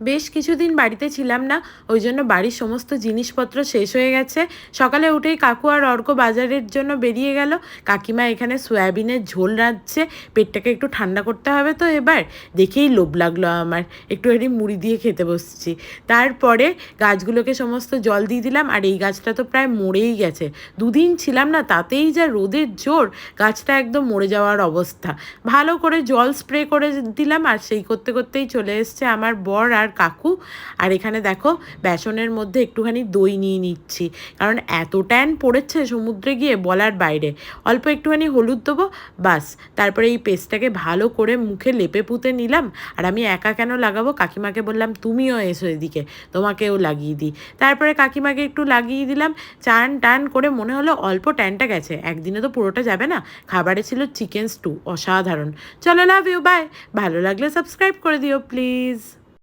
বেশ কিছুদিন বাড়িতে ছিলাম না, ওই জন্য বাড়ির সমস্ত জিনিসপত্র শেষ হয়ে গেছে। সকালে উঠেই কাকু আর অর্ক বাজারের জন্য বেরিয়ে গেল। কাকিমা এখানে সয়াবিনের ঝোল রাঁধছে, পেটটাকে একটু ঠান্ডা করতে হবে তো এবার। দেখেই লোভ লাগলো আমার, একটুখানি মুড়ি দিয়ে খেতে বসছি। তারপরে গাছগুলোকে সমস্ত জল দিয়ে দিলাম, আর এই গাছটা তো প্রায় মরেই গেছে। দুদিন ছিলাম না, তাতেই যা রোদের জোর, গাছটা একদম মরে যাওয়ার অবস্থা। ভালো করে জল স্প্রে করে দিলাম, আর সেই করতে করতেই চলে এসছে আমার বর আর কাকু। আর এখানে দেখো বেসনের মধ্যে একটুখানি দই নিয়ে নিচ্ছি, কারণ এত ট্যান পড়েছে সমুদ্রে গিয়ে বলার বাইরে। অল্প একটুখানি হলুদ দেবো, বাস। তারপরে এই পেস্টটাকে ভালো করে মুখে লেপে পুঁতে নিলাম। আর আমি একা কেন লাগাবো, কাকিমাকে বললাম তুমিও এসো এদিকে, তোমাকেও লাগিয়ে দিই। তারপরে কাকিমাকে একটু লাগিয়ে দিলাম। চান টান করে মনে হলো অল্প ট্যানটা গেছে, একদিনে তো পুরোটা যাবে না। খাবারে ছিল চিকেন স্টু, অসাধারণ। চলো, লাভ ইউ, বাই। ভালো লাগলে সাবস্ক্রাইব করে দিও প্লিজ।